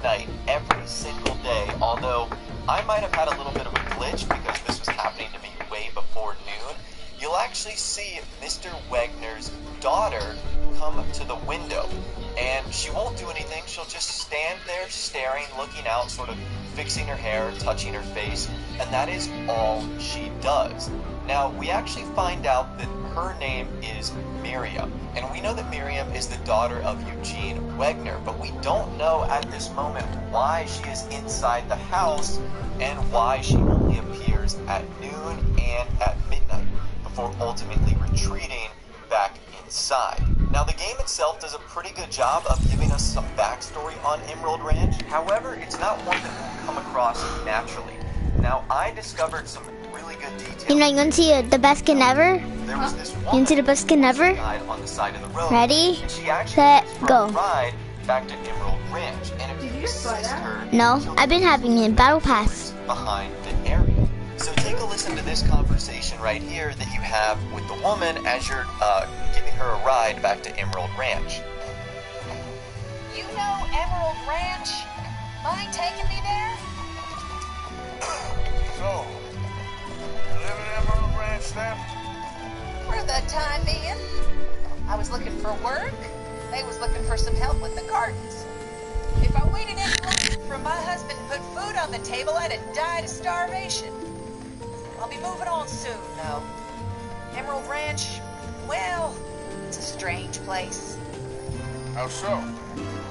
midnight every single day, although I might have had a little bit of a glitch because this was happening to me way before noon. You'll actually see Mr. Wegner's daughter come to the window, and she won't do anything. She'll just stand there staring, looking out, sort of fixing her hair, touching her face, and that is all she does. Now, we actually find out that her name is Miriam, and we know that Miriam is the daughter of Eugene Wegner, but we don't know at this moment why she is inside the house and why she only appears at noon and at midnight before ultimately retreating back inside. Now, the game itself does a pretty good job of giving us some backstory on Emerald Ranch. However, it's not one that we'll come across naturally. Now, I discovered some really good details. You know, you want to see the best skin ever? There was this You want to see the best skin ever? on the side of the road. Ready, And she actually set, takes for a go. ride back to Emerald Ranch. And if you assist her, No, she'll I've been having it in Battle Pass. behind the area. So take a listen to this conversation right here that you have with the woman as you're giving her a ride back to Emerald Ranch. You know Emerald Ranch? Mind taking me there? So, you live in Emerald Ranch then? For the time being. I was looking for work. They was looking for some help with the gardens. If I waited any longer for my husband to put food on the table, I'd have died of starvation. I'll be moving on soon, though. Emerald Ranch, well, it's a strange place. How so?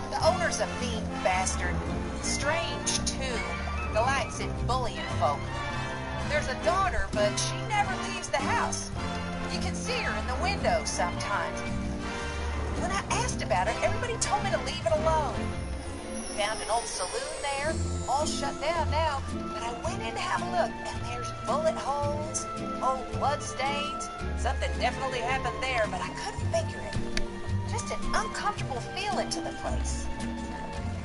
The owner's a mean bastard. Strange, too. Delights in bullying folk. There's a daughter, but she never leaves the house. You can see her in the window sometimes. When I asked about her, everybody told me to leave it alone. Found an old saloon there, all shut down now, but I went in to have a look, and there's bullet holes, old blood stains. Something definitely happened there, but I couldn't figure it. Just an uncomfortable feeling to the place.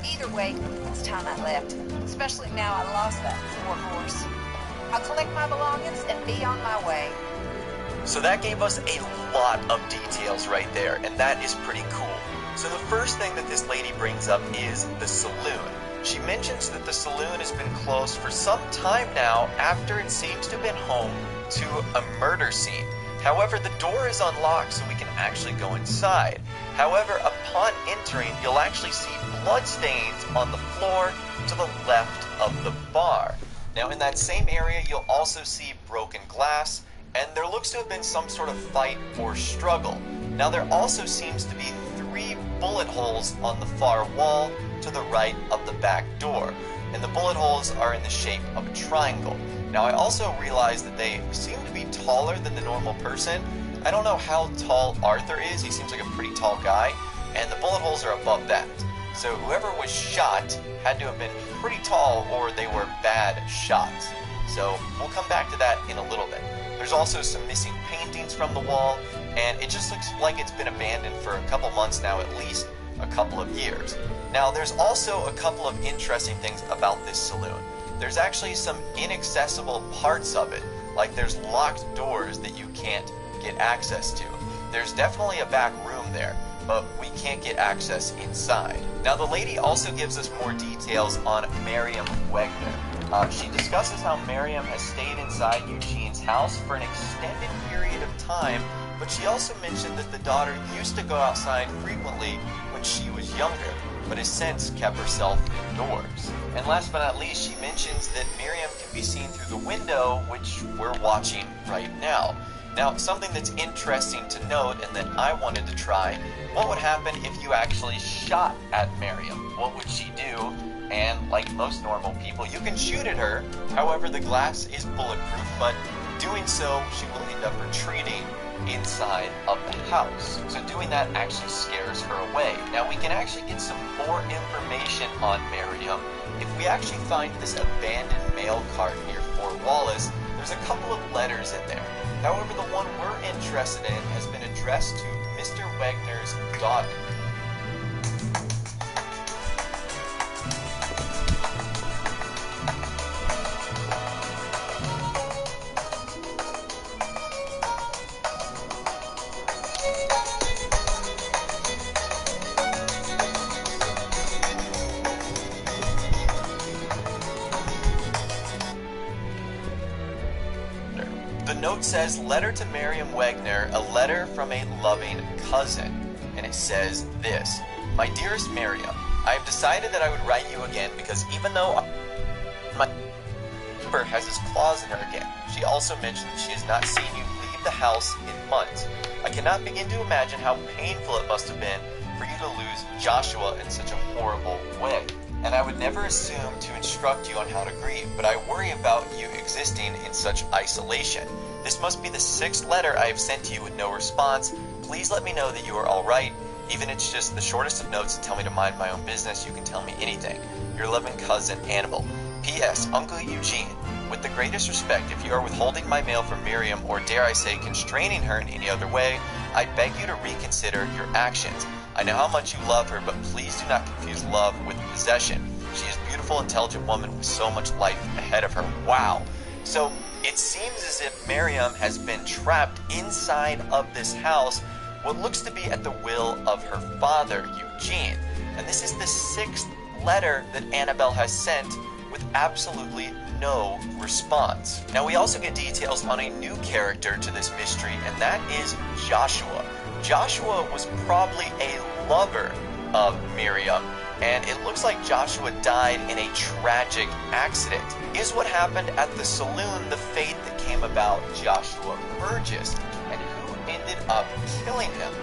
Either way, it's time I left, especially now I lost that poor horse. I'll collect my belongings and be on my way. So that gave us a lot of details right there, and that is pretty cool. So the first thing that this lady brings up is the saloon. She mentions that the saloon has been closed for some time now after it seems to have been home to a murder scene. However, the door is unlocked so we can actually go inside. However, upon entering, you'll actually see bloodstains on the floor to the left of the bar. Now, in that same area, you'll also see broken glass, and there looks to have been some sort of fight or struggle. Now, there also seems to be 3 bullet holes on the far wall to the right of the back door, and the bullet holes are in the shape of a triangle. Now, I also realized that they seem to be taller than the normal person. I don't know how tall Arthur is. He seems like a pretty tall guy, and the bullet holes are above that. So whoever was shot had to have been pretty tall, or they were bad shots. So we'll come back to that in a little bit. There's also some missing paintings from the wall, and it just looks like it's been abandoned for a couple months now, at least a couple of years. Now, there's also a couple of interesting things about this saloon. There's actually some inaccessible parts of it, like there's locked doors that you can't get access to. There's definitely a back room there, but we can't get access inside. Now, the lady also gives us more details on Miriam Wegner. She discusses how Miriam has stayed inside Eugene's house for an extended period of time, but she also mentioned that the daughter used to go outside frequently when she was younger, but has since kept herself indoors. And last but not least, she mentions that Miriam can be seen through the window, which we're watching right now. Now, something that's interesting to note and that I wanted to try, what would happen if you actually shot at Miriam? What would she do? And like most normal people, you can shoot at her. However, the glass is bulletproof, but doing so, she will end up retreating inside of the house. So doing that actually scares her away. Now, we can actually get some more information on Miriam. If we actually find this abandoned mail cart near Fort Wallace, there's a couple of letters in there. However, the one we're interested in has been addressed to Mr. Wegner's daughter. note says, letter to Miriam Wagner, a letter from a loving cousin. And it says this: My dearest Miriam, I have decided that I would write you again because even though my neighbor has his claws in her again, she also mentioned that she has not seen you leave the house in months. I cannot begin to imagine how painful it must have been for you to lose Joshua in such a horrible way. And I would never assume to instruct you on how to grieve, but I worry about you existing in such isolation. This must be the 6th letter I have sent to you with no response. Please let me know that you are all right. Even if it's just the shortest of notes to tell me to mind my own business, you can tell me anything. Your loving cousin, Annabelle. P.S. Uncle Eugene, with the greatest respect, if you are withholding my mail from Miriam, or dare I say constraining her in any other way, I beg you to reconsider your actions. I know how much you love her, but please do not confuse love with possession. She is a beautiful, intelligent woman with so much life ahead of her. Wow. So it seems as if Miriam has been trapped inside of this house, what looks to be at the will of her father, Eugene. And this is the 6th letter that Annabelle has sent with absolutely no response. Now we also get details on a new character to this mystery, and that is Joshua. Joshua was probably a lover of Miriam, and it looks like Joshua died in a tragic accident. Is what happened at the saloon the fate that came about Joshua Burgess, and who ended up killing him?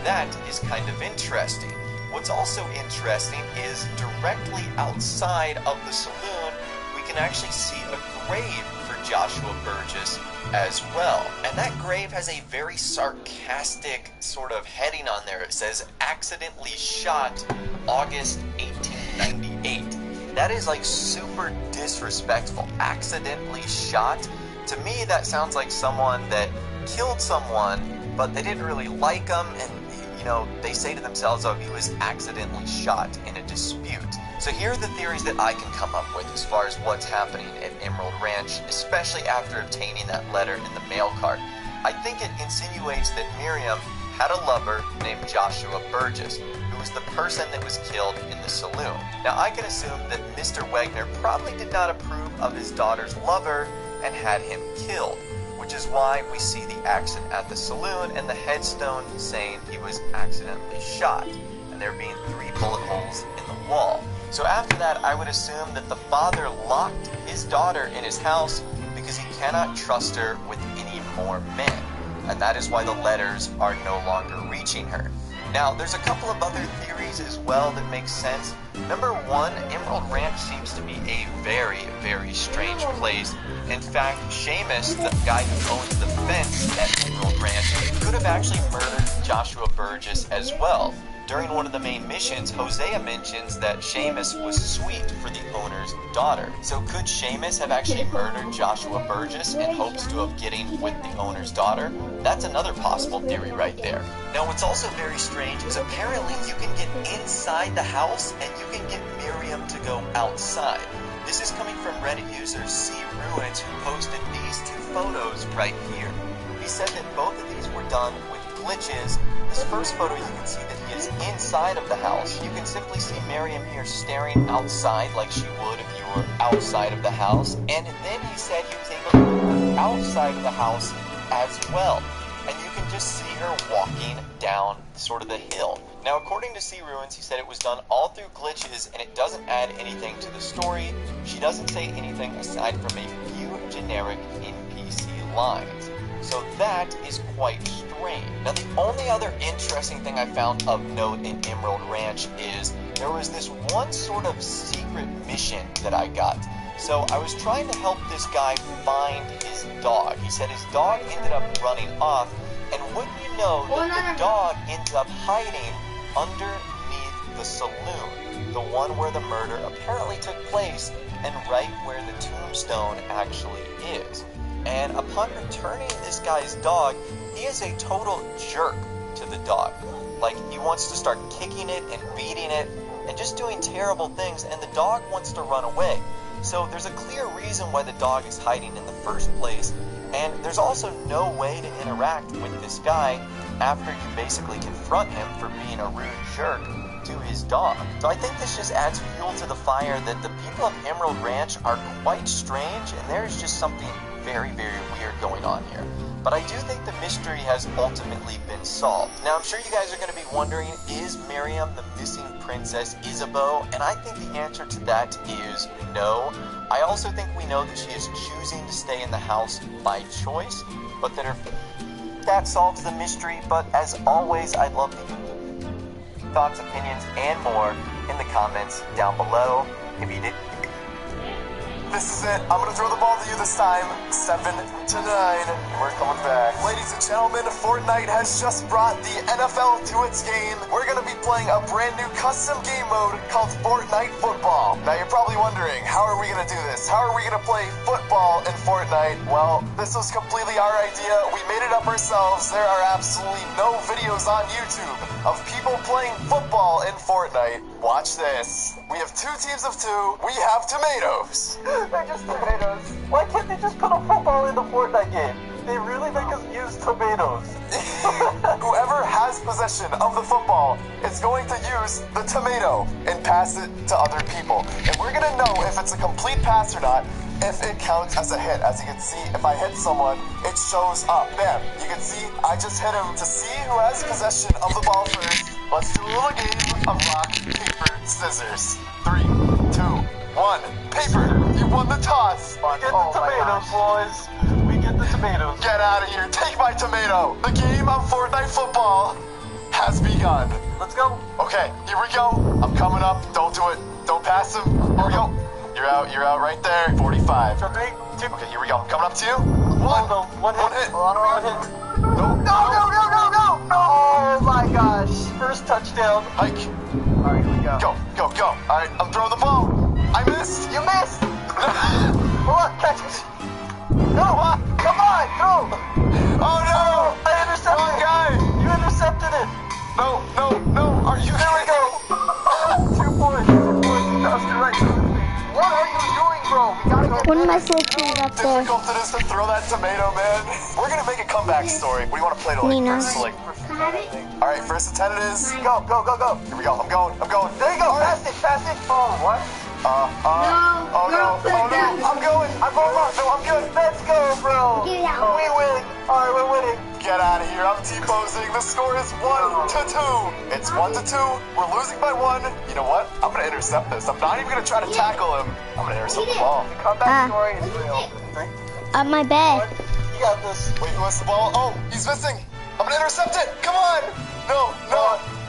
That is kind of interesting. What's also interesting is directly outside of the saloon, we can actually see a grave for Joshua Burgess as well. And that grave has a very sarcastic sort of heading on there. It says, accidentally shot August 1898. That is like super disrespectful. Accidentally shot. To me, that sounds like someone that killed someone, but they didn't really like them, and they say to themselves, oh, he was accidentally shot in a dispute. So here are the theories that I can come up with as far as what's happening at Emerald Ranch, especially after obtaining that letter in the mail cart. I think it insinuates that Miriam had a lover named Joshua Burgess, who was the person that was killed in the saloon. Now I can assume that Mr. Wagner probably did not approve of his daughter's lover and had him killed, which is why we see the accident at the saloon and the headstone saying he was accidentally shot, and there being 3 bullet holes in the wall. So after that, I would assume that the father locked his daughter in his house because he cannot trust her with any more men, and that is why the letters are no longer reaching her. Now, there's a couple of other theories as well that make sense. Number one, Emerald Ranch seems to be a very, very strange place. In fact, Seamus, the guy who owns the fence at Emerald Ranch, could have actually murdered Joshua Burgess as well. During one of the main missions, Hosea mentions that Seamus was sweet for the owner's daughter. So could Seamus have actually murdered Joshua Burgess in hopes to have getting with the owner's daughter? That's another possible theory right there. Now what's also very strange is apparently you can get inside the house and you can get Miriam to go outside. This is coming from Reddit user C Ruins, who posted these 2 photos right here. He said that both of these were done with glitches. This first photo, you can see that he is inside of the house. You can simply see Miriam here staring outside like she would if you were outside of the house. And then he said he was able to look outside of the house as well. And you can just see her walking down sort of the hill. Now, according to C Ruins, he said it was done all through glitches and it doesn't add anything to the story. She doesn't say anything aside from a few generic NPC lines. So that is quite strange. Now, the only other interesting thing I found of note in Emerald Ranch is there was this one sort of secret mission that I got. So I was trying to help this guy find his dog. He said his dog ended up running off, and wouldn't you know that the dog ends up hiding underneath the saloon, the one where the murder apparently took place, and right where the tombstone actually is. And upon returning this guy's dog, he is a total jerk to the dog. Like, he wants to start kicking it and beating it and just doing terrible things, and the dog wants to run away. So there's a clear reason why the dog is hiding in the first place, and there's also no way to interact with this guy after you basically confront him for being a rude jerk to his dog. So I think this just adds fuel to the fire that the people of Emerald Ranch are quite strange, and there's just something very, very weird going on here. But I do think the mystery has ultimately been solved. Now, I'm sure you guys are going to be wondering, is Miriam the missing Princess Isabeau? And I think the answer to that is no. I also think we know that she is choosing to stay in the house by choice, but that solves the mystery. But as always, I'd love the thoughts, opinions, and more in the comments down below. If you did... This is it. I'm gonna throw the ball to you this time. 7 to 9. We're coming back. Ladies and gentlemen, Fortnite has just brought the NFL to its game. We're gonna be playing a brand new custom game mode called Fortnite Football. Now you're probably wondering, how are we gonna do this? How are we gonna play football in Fortnite? Well, this was completely our idea. We made it up ourselves. There are absolutely no videos on YouTube of people playing football in Fortnite. Watch this. We have 2 teams of 2. We have tomatoes. They're just tomatoes. Why can't they just put a football in the Fortnite game? They really make us use tomatoes. Whoever has possession of the football is going to use the tomato and pass it to other people. And we're gonna know if it's a complete pass or not if it counts as a hit. As you can see, if I hit someone, it shows up. Bam. You can see I just hit him. To see who has possession of the ball first, let's do a little game of rock, paper, scissors. 3, 2, 1. Paper. You won the toss. We get the tomatoes, boys. We get the tomatoes. Get out of here. Take my tomato. The game of Fortnite football has begun. Let's go. Okay, here we go. I'm coming up. Don't do it. Don't pass him. Here we go. You're out right there. 45. Okay, here we go. Coming up to you. One hit. One hit. No. Oh my gosh. First touchdown. Hike. All right, here we go. Go. All right, I'm throwing the ball. I missed. You missed. Hold on, catch it. No, come on, go. Oh no. I intercepted it. Wrong guy. You intercepted it. No. Are you? There we go. 2 points. That's right. What are you doing, bro? We gotta go. One of my little kids up there. Difficult it is to throw that tomato, man. We're gonna make a comeback story. What do you want to play to like? Nina. All right, first and 10 it is. Go. Here we go. I'm going. There you go. Pass it. Oh, what? Oh no. I'm going wrong. No, I'm good. Let's go, bro. We win. All right, we're winning. Get out of here. I'm T-posing. The score is 1 to 2. It's 1 to 2. We're losing by 1. You know what? I'm gonna intercept this. I'm not even gonna try to tackle him. I'm gonna intercept the ball. The comeback story is real. 3, Up my bed. You got this. Wait, who has the ball? Oh, he's missing. I'm gonna intercept it. Come on. No.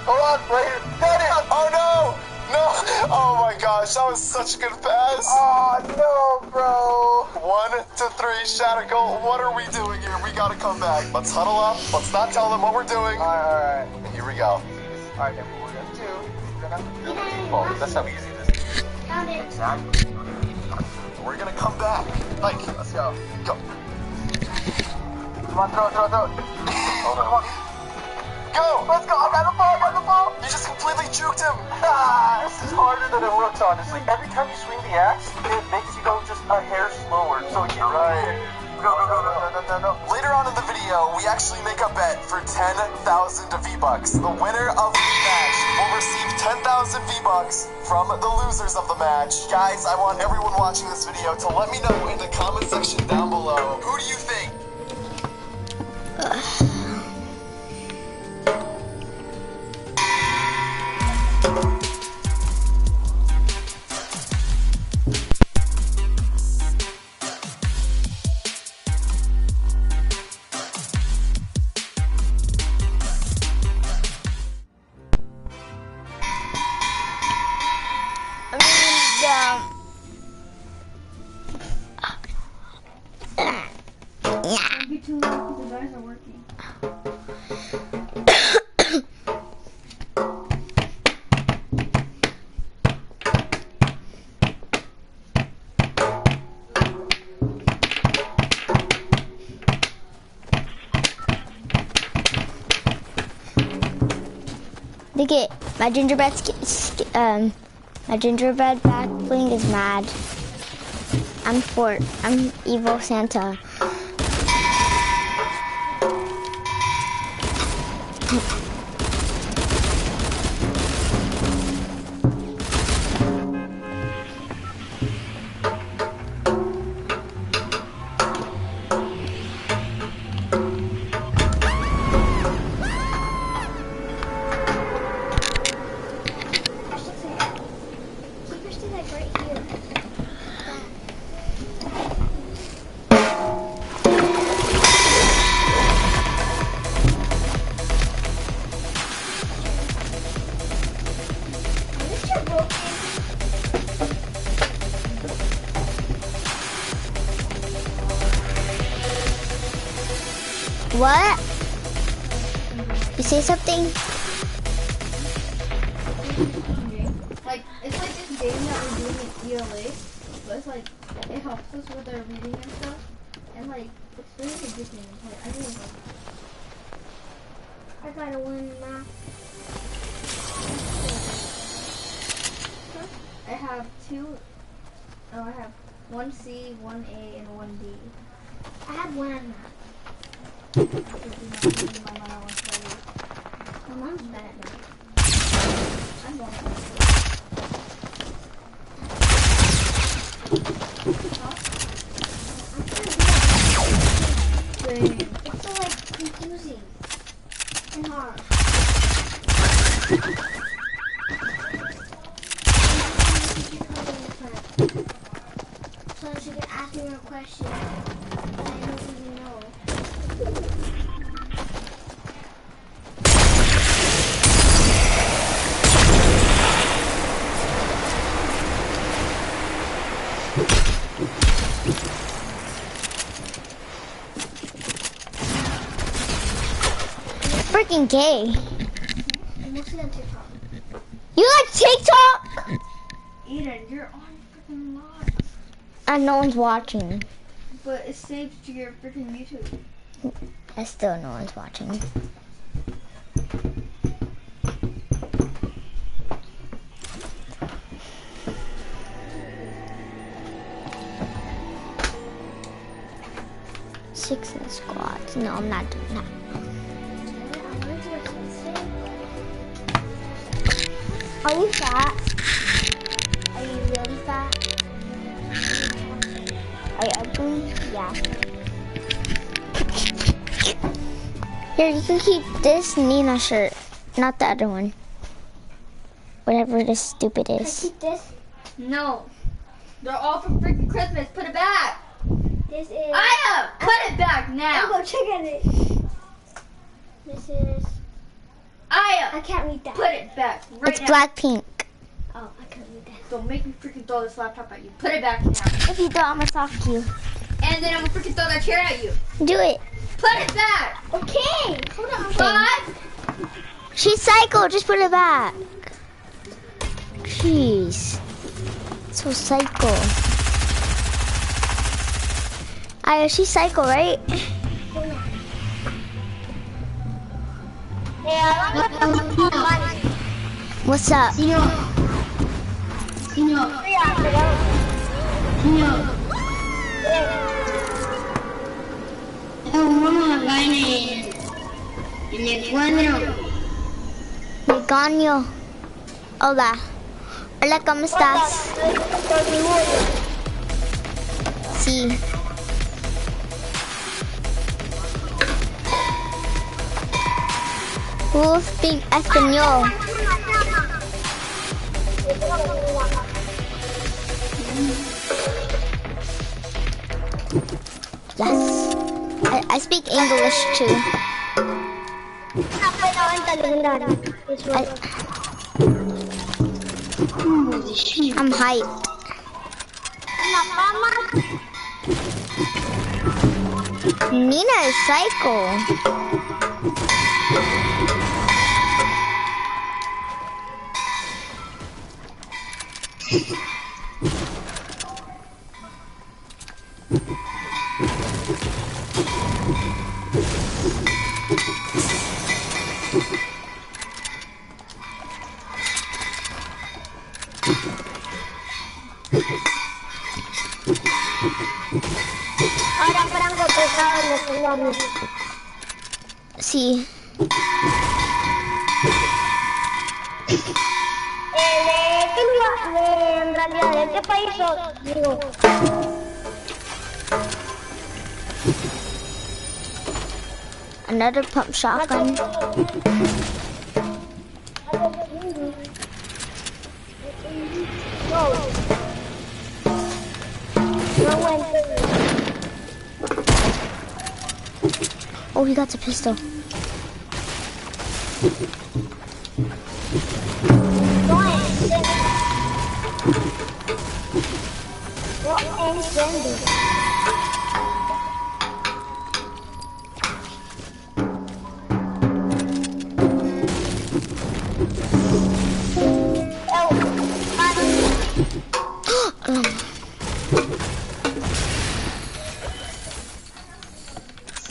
Hold on, right here. Got it. Oh no. Oh my gosh, that was such a good pass. Oh no, bro. 1 to 3, Shadical. What are we doing here? We gotta come back. Let's huddle up. Let's not tell them what we're doing. All right. And here we go. All right, then what we're gonna do, we're gonna ball. That's how easy this is. Exactly. We're gonna come back. Like, let's go. Go. Come on, throw. Hold on. Go! Let's go! I got the ball! You just completely juked him! This is harder than it looks, honestly. Every time you swing the axe, it makes you go just a hair slower. So you right. Go. No. Later on in the video, we actually make a bet for 10,000 V-Bucks. The winner of the match will receive 10,000 V-Bucks from the losers of the match. Guys, I want everyone watching this video to let me know in the comment section down below. Who do you think? It'll be too late because the guys are working. Look it, my gingerbread back bling is mad. I'm evil Santa. Right here. What? You say something? Like, it's like this game that we're doing in ELA, but it's like, it helps us with our reading and stuff, and like, it's really addicting. Like, I really like it. I gotta win math. I have I have 1C, 1A, and 1D. I have one on math. My My mom's bad at math. I'm going It's so like confusing and hard. So she can ask me a question that I don't even know. Freaking gay. I'm mostly on TikTok. You like TikTok? Eden, you're on freaking live. And no one's watching. But it's saved to your freaking YouTube. And still no one's watching. Six in squats. No, I'm not doing that. Are you fat? Are you really fat? Are you ugly? Yeah. Here, you can keep this Nina shirt, not the other one. Whatever this stupid is. Can I keep this? No. They're all for freaking Christmas. Put it back. This is. Aya, put it back now. I'm gonna check on it. This is. Aya, I can't read that. put it back right It's now. Blackpink. Oh, I can't read that. Don't make me freaking throw this laptop at you. Put it back now. If you don't, I'm gonna talk to you. And then I'm gonna freaking throw that chair at you. Do it. Put it back. Okay. Hold on. Five. She's psycho. Just put it back. Jeez. So psycho. Aya, she's psycho, right? What's up? Meganio. Hola. Hola, ¿cómo estás? Sí. Who speak español? Yes. I speak English too. I'm hyped. Nina is psycho. Sí. En realidad, ¿de qué país sos? Digo. Another pump shotgun. No. Oh, he got the pistol.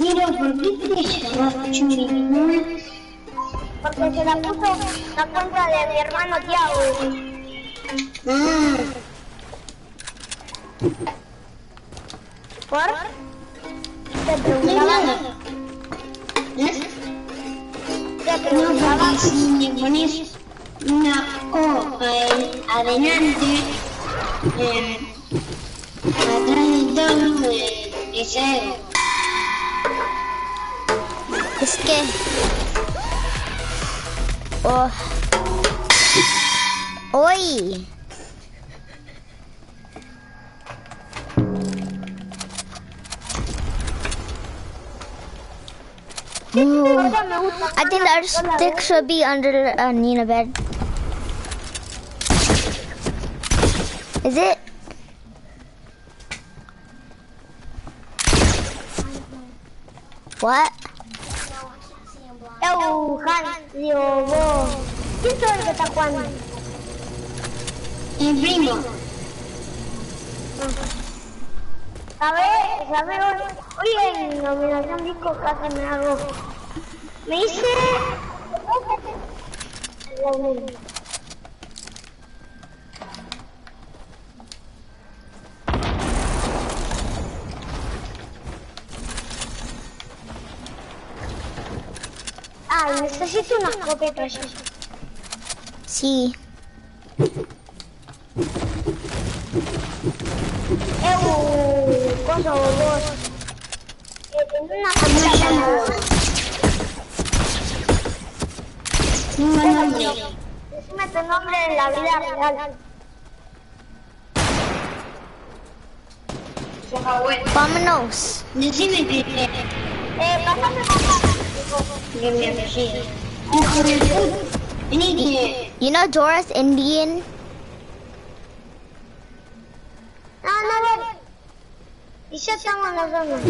Mira, ¿por qué te llamas Churimón? Porque se la puso la cuenta de mi hermano Tiago. ¿Por? Te preguntaba. Te preguntaba. No, si me pones una O adelante, atrás del todo de cero. Es que... Oh. ¡Uy! Ooh. I think our stick should be under Nina bed. Is it? What? Digo, vos. ¿Quién es el que está jugando? El primo. ¿Sabes? Hoy en nominación disco casi me hago. Me hice... necesito una escopeta yo. Sí. Cosa vos. Tengo una cámara para vos. Decime tu nombre en la vida real. Vámonos. Decime que... Pásame que me apellido. You know Doris Indian? No. Y ya estamos nosotros.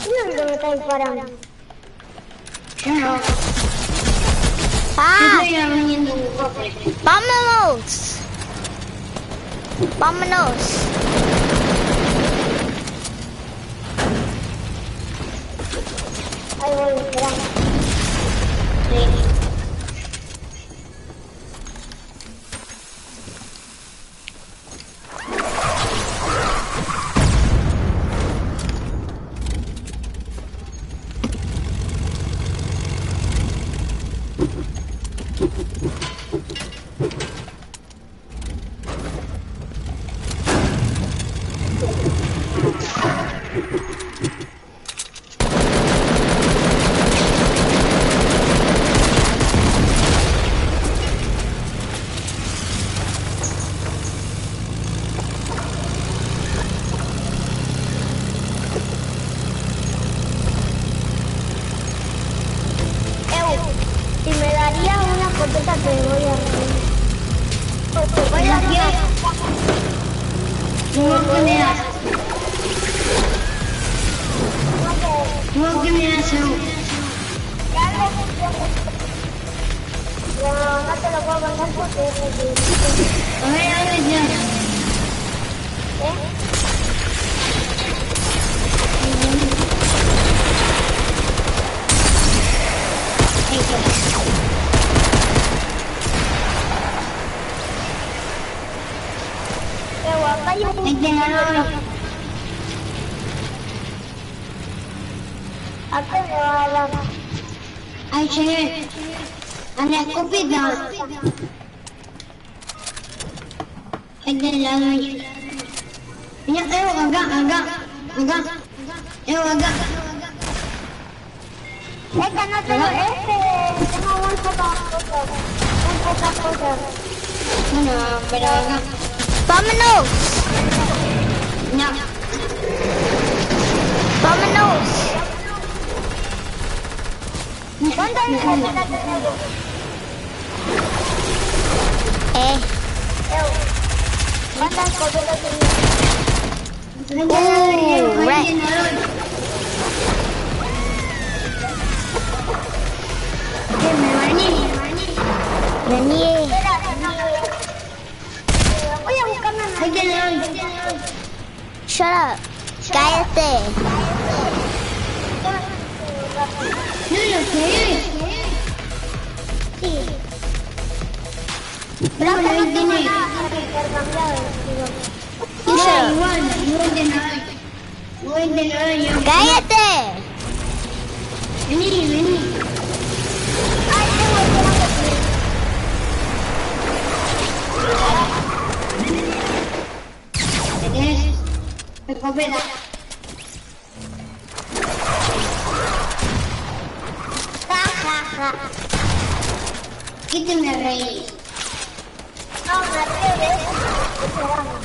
¿Dónde me está disparando? Yo no. Ah! Estoy abriendo un cofre. Vámonos. Vámonos. Ahí voy, esperando. Sí. Si me daría una escopeta te voy a reír. Voy a dar no, ¿qué me das? No, ¿qué me das? No te lo puedo contar porque es el... A ver, ya. Ahí llegué a la escopeta. Ahí del lado ahí. Mira, acá. Acá. Es que no tengo tengo muy pocas cosas. Muy pocas cosas. Bueno, pero acá. ¡Vámonos! No. ¡Vámonos! ¿Cuántas escopetas tengo? ¿Cuántas escopetas tengo? Red. Vení. Voy a buscarme una. Shut up. Cállate. No lo sé. Sí. Pero No ahí tengo tiene. nada para intercambiar, digo. You shut up. Igual de nada. Igual de nada yo. ¡Cállate! Vení. Ay, tengo Tenés escopeta. ¿Qué te me reí? No, me atreves. Esperamos.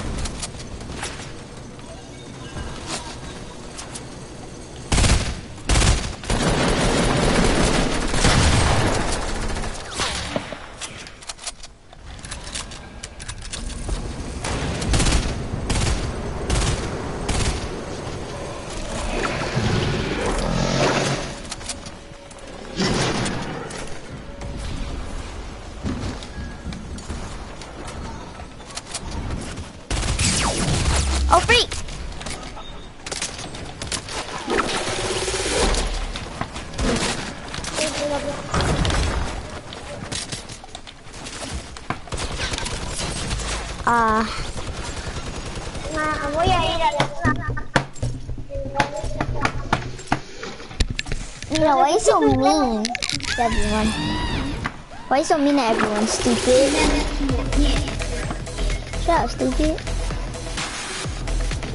Oh, freak! Voy a ir a la Mira, why are you so mean to everyone? Why are you so mean to everyone, stupid? Shut up, stupid.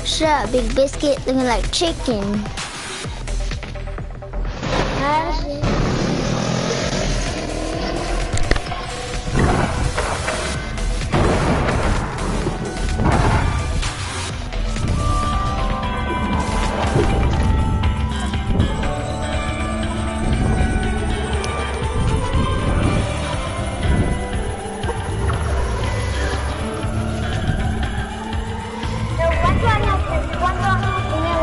Shut up, big biscuit looking like chicken. ¿Cuántos años tiene?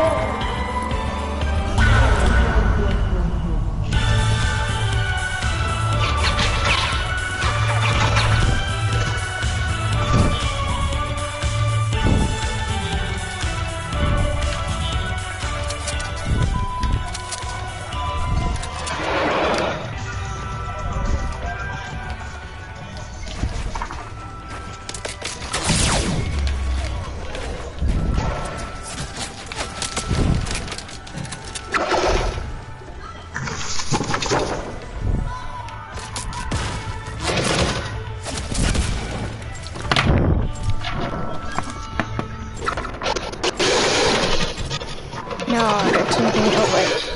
No, they're taking it over.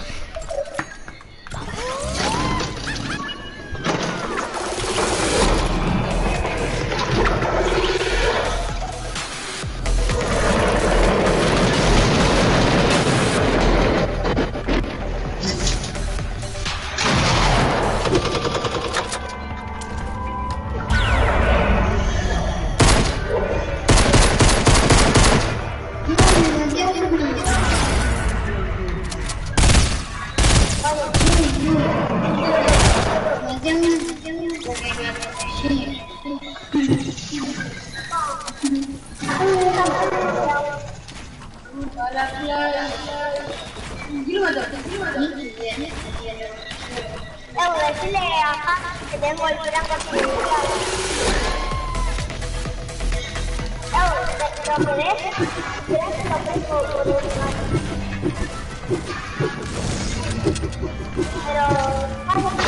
Decirle a Hans que tengo el blanco artificial. ¿Lo querés? ¿Querés que lo tengo por un lado? Pero... no puedo.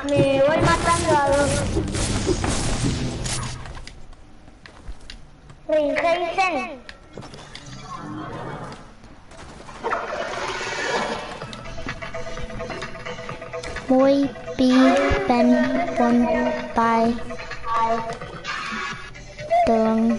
Me voy matando a los Ringeisen. Boy B Ben 1 by the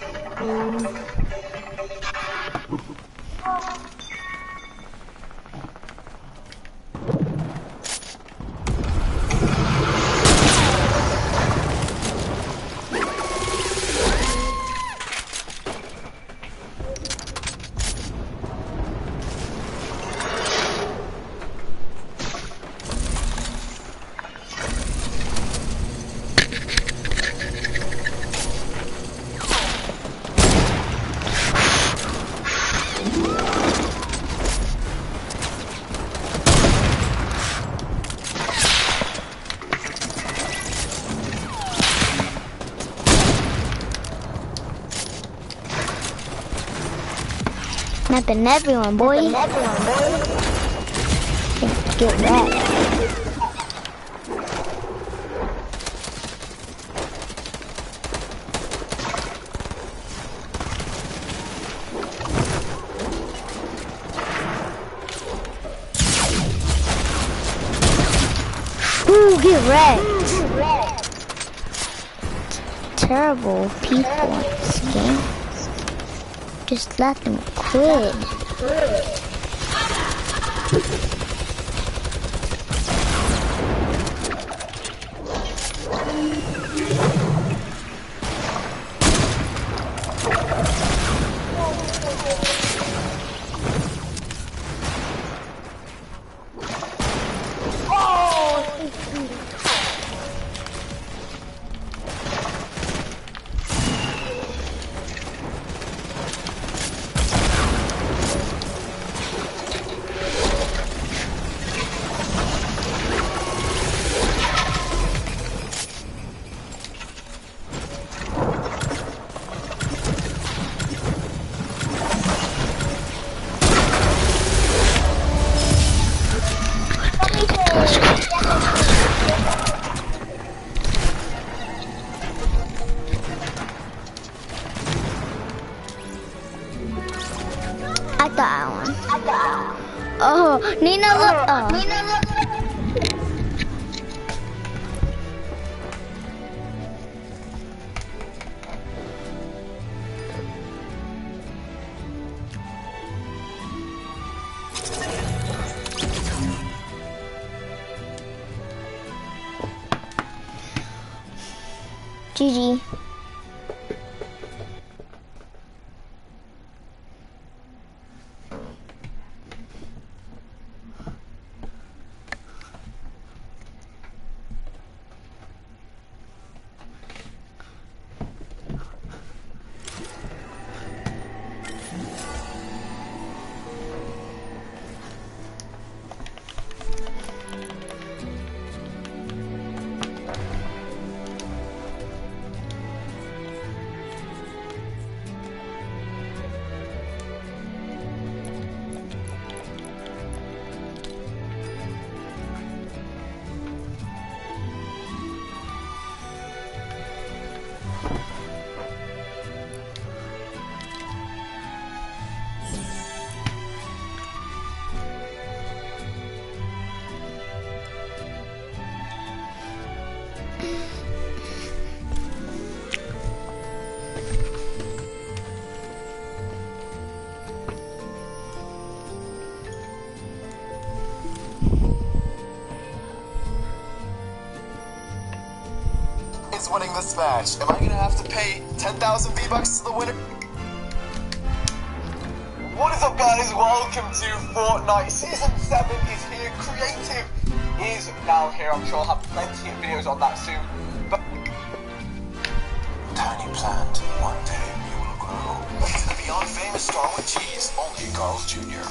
snapping everyone, boy. Get that. Ooh, get wrecked. Terrible people in this game. Just let them quit. I got one. Oh, Nina, look. Oh. GG. is winning this match. Am I gonna have to pay 10,000 V-Bucks to the winner? What is up, guys? Welcome to Fortnite. Season 7 is here. Creative is now here. I'm sure I'll have plenty of videos on that soon. But tiny plant, one day you will grow into the beyond famous star with cheese. Only Carl's Jr.